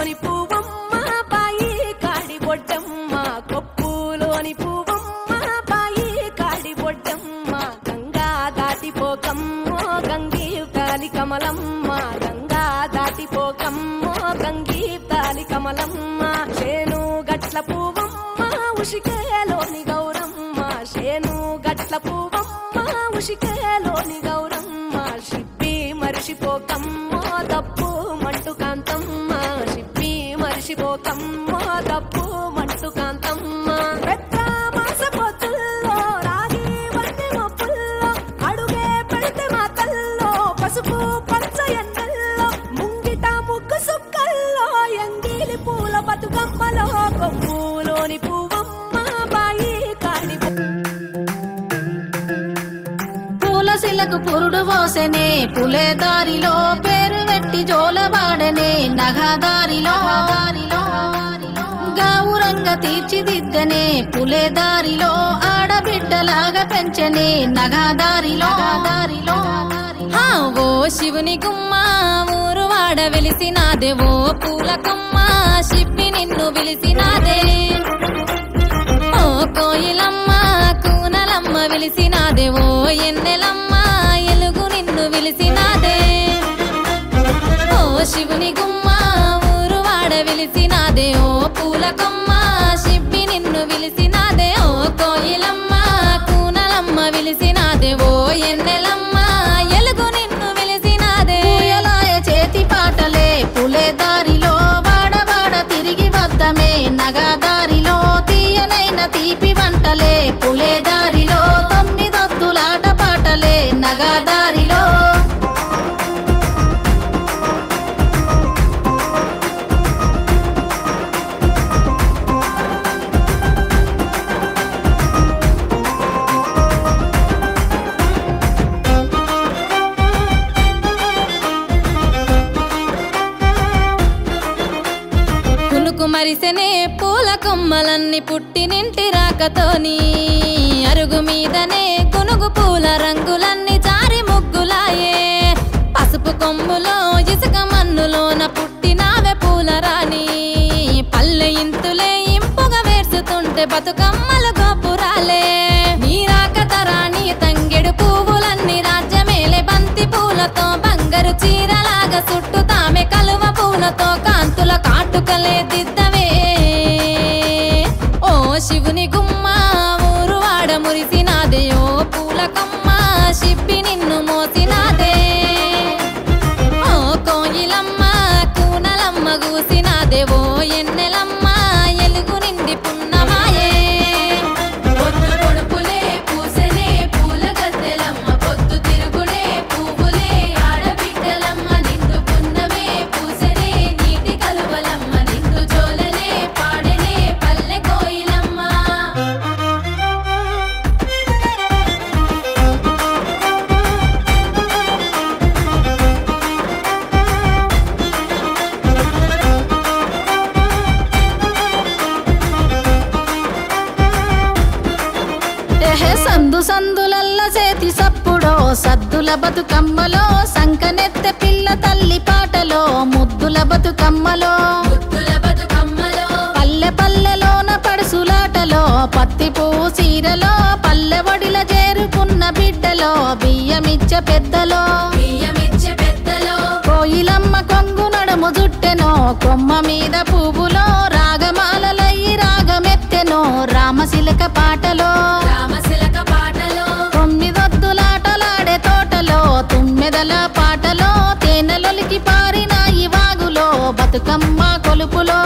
కొప్పులోని పువ్వమ్మ బాయి కాడి బొడ్డమ్మ కొప్పులోని పువ్వమ్మ బాయి కాడి బొడ్డమ్మ గంగా దాటిపోకమ్మో గంగీ తాలి కమలమ్మ గంగా దాటిపోకమ్మో గంగీ తాలి కమలమ్మ శేను గట్ల పువ్వమ్మ ఉషికేలోని గౌరమ్మ శేను గట్ల పువ్వమ్మ ఉషికేలోని గౌరమ్మ షిప్పి మరిషిపోకమ్మో తప్పు మంటు కాంతమ్మ షిప్పి మరిషిపోకమ్మో తప్పు మంటు కాంతమ్మ పెద్ద మాస పొత్తుల్లో రాగి వంటి మొప్పుల్లో అడుగే పెడితే మాతల్లో పసుపు పచ్చ ఎండల్లో ముంగిట ముగ్గు సుక్కల్లో ఎంగిలి పూల బతుకమ్మలో కొప్పులోని పువ్వమ్మ బాయి కాడి పూలశిలకు పురుడు పోసెనే పులే దారిలో పేరు వెట్టి జోలవాడనే నగదారిలో గౌరంగ తీర్చిదిద్దనే పులే దారిలో ఆడబిడ్డలాగా పెంచనే నగదారిలో ఓ శివుని గుమ్మ ఊరు వాడ వెలిసినాదే ఓ పూలకమ్మ శిప్పి నిన్ను పిలిసినాదే ఓ కోయిలమ్మ కూనలమ్మ విలిసినాదే ఓ ఎన్నెలమ్మ ఎలుగు నిన్ను విలిసినాదే ఓ శివుని గుమ్మ ఊరు వాడ విలిసినాదే ఓ పూలకమ్మ శిప్పి నిన్ను విలిసినాదే ఓ కోయిలమ్మ కూనలమ్మ విలిసినాదే ఓ ఎన్నెలమ్మ ఎలుగు నిన్ను విలిసినాదే పూయలాయ చేతి పాటలే పులే దారిలో వాడవాడ తిరిగి వద్దమే నగదారిలో తీయనైన తీపి వంటలే పులే దారిలో తొమ్మిదొత్తులాట పాటలే నగదారిలో పులుకు మరిసెనే పూల కొమ్మలన్నీ పుట్టినింటి రాకతోని అరుగు మీదనే గునుగు పూల రంగులన్నీ జారి ముగ్గులాయే పసుపు కొమ్ములో ఇసుక మన్నులోన పుట్టినావే పూల రాణి పల్లె ఇంతులే ఇంపుగా వేర్చుతుంటే బతుకమ్మల గోపురాలే నీ రాకత రాణి తంగెడు పువ్వులన్నీ రాజ్యమేలే బంతి పూలతో బంగారు చీరలాగా చుట్టుతామె కలువ పూలతో కాంతుల కాటుకలే దిద్దవే ఓ శివుని గుమ్మ ఊరు వాడ మురిసినాదే ఓ పూలకమ్మ శిప్పి నిన్ను మోసినాదే ఓ కోయిలమ్మ కూనలమ్మ గూసినాదే ఓ ఎన్నెలమ్మ ఎలుగు నిండి పున్నమాయే పొద్దు పొడుపులే పూసెనే పూల గద్దెలమ్మ పొద్దు తిరుగుడే పువ్వులే ఆడబిడ్డలమ్మ నిండు పున్నమే పూసెనే నీటి కలువలమ్మ నిండు జోలనే పాడెనే పల్లె కోయిలమ్మ సందు సందులల్ల చేతి సప్పుడో సద్దుల బతుకమ్మలో సంకనెత్తె పిల్ల తల్లి పాటలో ముద్దుల బతుకమ్మలో పల్లె పల్లెలోన పడుసులాటలో పత్తి పువ్వు చీరలో పల్లె ఒడిల చేరుకున్న బిడ్డలో బియ్యమిచ్చే పెద్దలో కోయిలమ్మ కొంగు నడుము జుట్టెనో కొమ్మ మీద పువ్వులో రాగమాలలయ్యి రాగమెత్తెనో రామశిలక పాటలో తొమ్మిదొద్దులాటలాడే తోటలో తుమ్మెదల పాటలో తేనెలొలికి పారినాయి వాగులో బతుకమ్మ కొలుపులో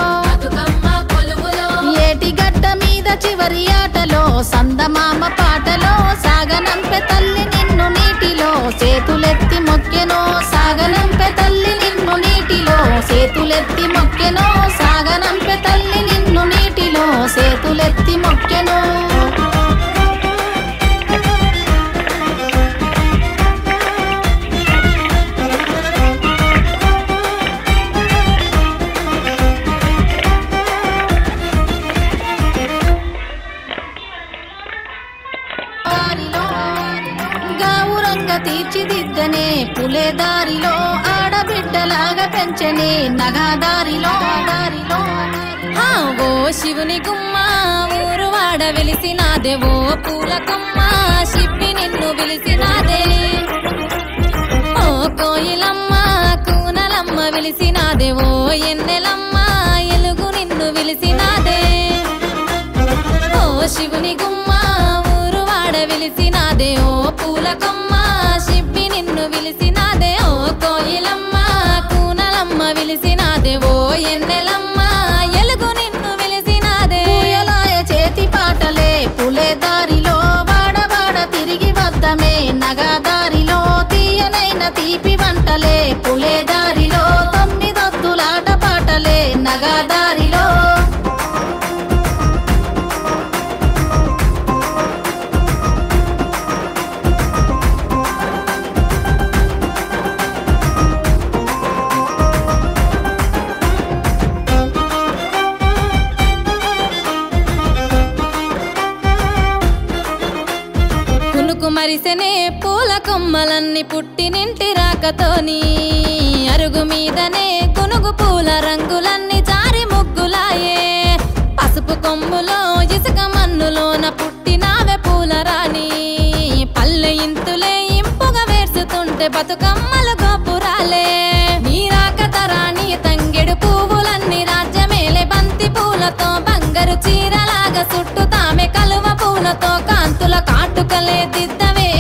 ఏటి గడ్డ మీద చివరి ఆటలో సందమామ పాటలో సాగనంపె తల్లి నిన్ను నీటిలో చేతులెత్తి మొక్కెనో సాగనంపె తల్లి నిన్ను నీటిలో చేతులెత్తి మొక్కెనో సాగనంపె తల్లి నిన్ను నీటిలో చేతులెత్తి మొక్కెనో తీర్చిదిద్దనే పులే దారిలో ఆడబిడ్డ ఆడబిడ్డలాగా పెంచని నగాదారిలో దారిలో ఓ శివుని గుమ్మ ఊరు వాడ వెలిసినాదే ఓ పూల కొమ్మ శిప్పి నిన్ను పిలిసినాదే ఓ కోయిలమ్మ కూనలమ్మ వెలిసినాదే ఓ ఎన్నెలమ్మ ఎలుగు నిన్ను పిలిసినాదే ఓ శివుని గుమ్మ ఊరు వాడ వెలిసినాదే ఓ పూల కొమ్మ శిప్పి నిన్ను పిలిసినాదే ఓ కోయిలమ్మ కూనలమ్మ వెలిసినాదే ఓ ఎన్నెలమ్మ ఎలుగు నిన్ను పిలిసినాదే పూయలాయ చేతి పాటలే పులే దారిలో వాడవాడ తిరిగి వద్దమే నగాదారిలో తీయనైన తీపి వంటలే పులే దారిలో తొమ్మిదొత్తులాట పాటలే నగాదారిలో మరిసెనే పూల కొమ్మలన్నీ పుట్టినింటి రాకతోని అరుగు మీదనే కొనుగు పూల రంగులన్నీ జారి ముగ్గులాయే పసుపు కొమ్ములో ఇసుక మన్నులోన పుట్టినావే పూల రాణి పల్లె ఇంతులే ఇంపుగా వేర్చుతుంటే బతుకమ్మలు గోపురాలే నీ రాకతరాణి తంగెడు పువ్వులన్నీ రాజ్యమేలే బంతి పూలతో బంగారు చీరలాగా చుట్టుతామె కలువ పూలతో కాంతుల కాటుకలే దిద్దవే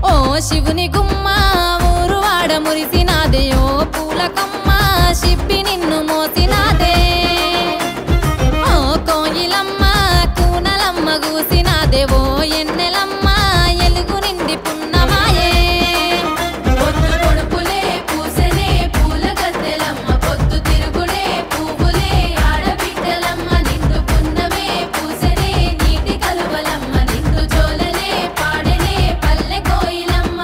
ఓ శివుని గుమ్మ ఊరు వాడ మురిసినాదే ఓ పూల కొమ్మ శిప్పి నిన్ను మోసినాదే ఓ కోయిలమ్మ కూనలమ్మ గూసినాదే ఓ ఎన్నెలమ్మ ఎలుగు నిండి పున్నమాయే పొద్దు పొడుపులే పూసెనే పూల గద్దెలమ్మ పొద్దు తిరుగుడే పువ్వులే ఆడబిడ్డలమ్మ నిండు పున్నమే పూసెనే నీటి కలువలమ్మ నిండు జోలలే పాడెనే పల్లె కోయిలమ్మ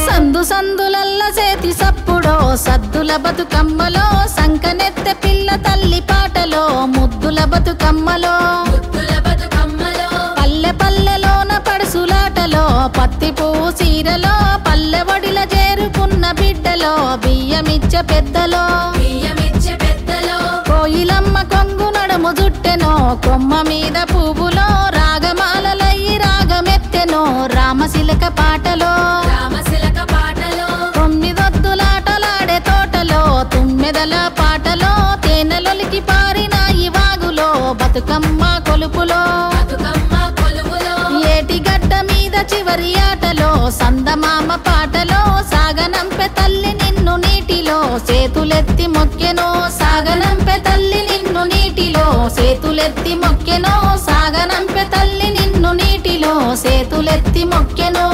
సందు సందులల్ల చేతి సప్పుడో సద్దుల బతుకమ్మలో సంకనెత్తె పిల్ల తల్లి పాటలో ముద్దుల బతుకమ్మలో పల్లె పల్లెలోన పడుసులాటలో పత్తి పువ్వు చీరలో పల్లె వడిల చేరుకున్న బిడ్డలో బియ్యమిచ్చే పెద్దలో కోయిలమ్మ కొంగు నడుము జుట్టెనో కొమ్మ మీద పువ్వులో రాగమాలలయ్యి రాగమెత్తెనో రామశిలక పాటలో తొమ్మిదొద్దులాటలాడే తోటలో తుమ్మెదల పాటలో తేనెలొలికి పారిన ఈ వాగులో బతుకమ్మ కొలుపులో ఏటిగడ్డ మీద చివరి ఆటలో సందమామ పాటలో సాగనంపె తల్లి నిన్ను నీటిలో చేతులెత్తి మొక్కెనో సాగనంపె తల్లి నిన్ను నీటిలో చేతులెత్తి మొక్కెనో సాగనంపె తల్లి నిన్ను నీటిలో చేతులెత్తి మొక్కెనో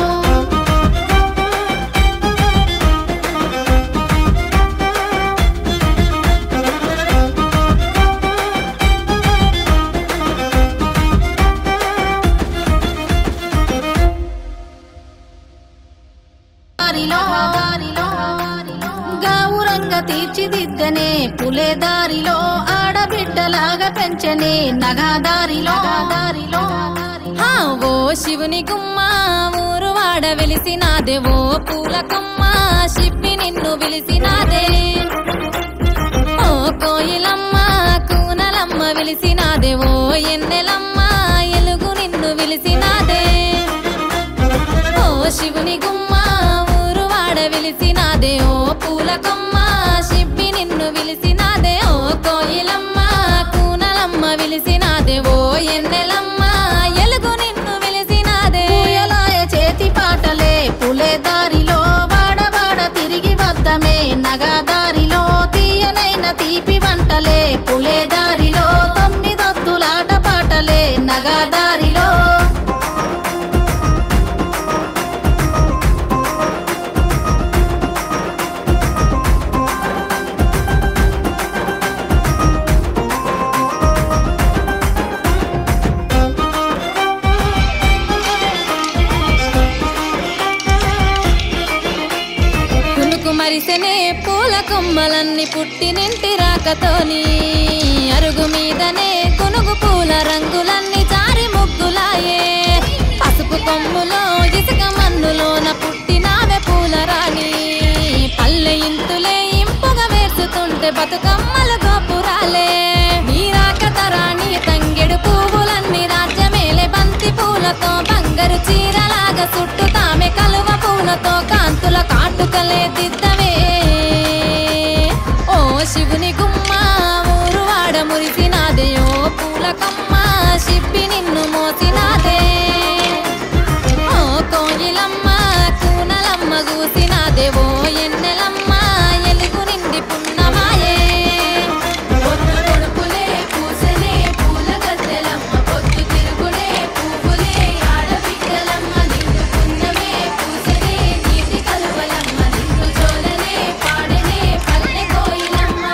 గౌరంగా తీర్చిదిద్దనే పులే దారిలో ఆడబిడ్డలాగా పెంచనే నగాదారిలో దారిలో ఓ శివుని గుమ్మ ఊరు వాడ వెలిసినాదే ఓ పూల కొమ్మ శిప్పి నిన్ను పిలిసినాదే ఓ కోయిలమ్మ కూనలమ్మ వెలిసినాదే ఓ ఎన్నెలమ్మ ఎలుగు నిన్ను పిలిసినాదే ఓ శివుని గుమ్మ ఊరు వాడ వెలిసినాదే ఓ పూల కొమ్మ శిప్పి నిన్ను పిలిసినాదే ఓ కోయిలమ్మ కూనలమ్మ వెలిసినాదే ఓ ఎన్నెలమ్మ ఎలుగు నిన్ను పిలిసినాదే పూయలాయ చేతి పాటలే పులే దారిలో వాడవాడ తిరిగి వద్దమే నగాదారిలో తీయనైన తీపి వంటలే పులే దారిలో తొమ్మిదొత్తులాట పాటలే నగాదారిలో మెరిసెనే పూల కొమ్మలన్నీ పుట్టినింటి రాకతోని అరుగు మీదనే కొనుగు పూల రంగులన్నీ జారి ముగ్గులాయే పసుపు కొమ్ములో ఇసుక మన్నులోన పుట్టినావే పూల రాణి పల్లె ఇంతులే ఇంపుగా వేసుతుంటే బతుకమ్మలు గోపురాలే నీ రాకతరాణి తంగెడు పువ్వులన్నీ రాజ్యమేలే బంతి పూలతో బంగారు చీరలాగా చుట్టుతామె కలువ పూలతో కాంతుల కాటుకలే దిద్దవే ఓ శివుని గుమ్మ ఊరువాడ మురిసినాదే ఓ పూలకమ్మ శిప్పి నిన్ను మోసినాదే ఓ కోయిలమ్మ కూనలమ్మ గూసినాదే ఓ ఎన్నెలమ్మ ఎలుగు నిండి పున్నమాయే పొద్దు పొడుపులే పూసలే పూల గద్దెలమ్మ పొద్దు తిరుగుడే పువ్వులే ఆడబిడ్డలమ్మ నిన్ను పున్నమే పూసలే నీటి కలువలమ్మ నిన్ను జోలనే పాడనే పల్లె కోయిలమ్మ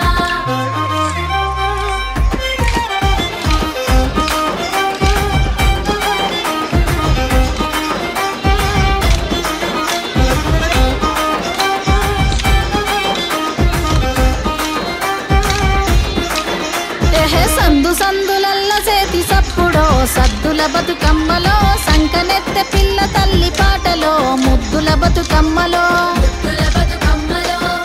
సందు సందులల్ల చేతి సప్పుడో సద్దుల బతుకమ్మలో సంకనెత్తె పిల్ల తల్లి పాటలో ముద్దుల బతుకమ్మలో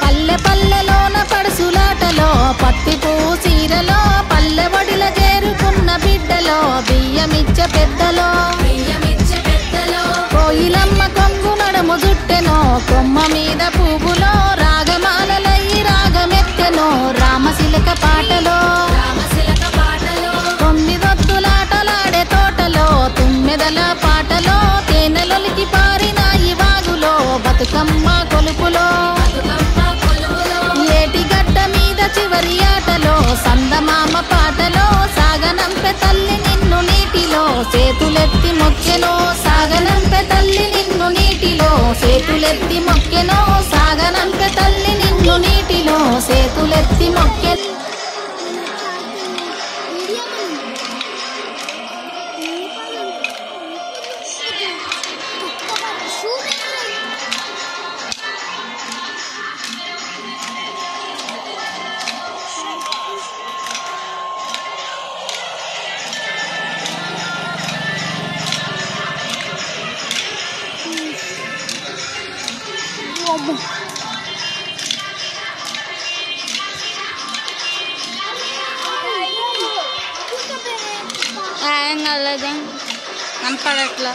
పల్లె పల్లెలోన పడుసులాటలో పత్తి పూ చీరలో పల్లె వడిల చేరుకున్న బిడ్డలో బియ్యమిచ్చే పెద్దలో కోయిలమ్మ కొంగు నడుము జుట్టెనో కొమ్మ మీద పువ్వులో రాగమాలలయ్యి రాగమెత్తెనో రామశిలక పాటలో తొమ్మిదొత్తులాటలాడే తోటలో తుమ్మెదల పాటలో తేనెలొలికి పారినాయి వాగులో బతుకమ్మ కొలుపులో ఏటిగడ్డ మీద చివరి ఆటలో సందమామ పాటలో సాగనంపె తల్లి నిన్ను నీటిలో చేతులెత్తి మొక్కెనో సాగనంపె తల్లి నిన్ను నీటిలో చేతులెత్తి మొక్కెనో సాగనంపె తల్లి నిన్ను నీటిలో చేతులెత్తి మొక్కె ఏం కలదు కనపడట్లా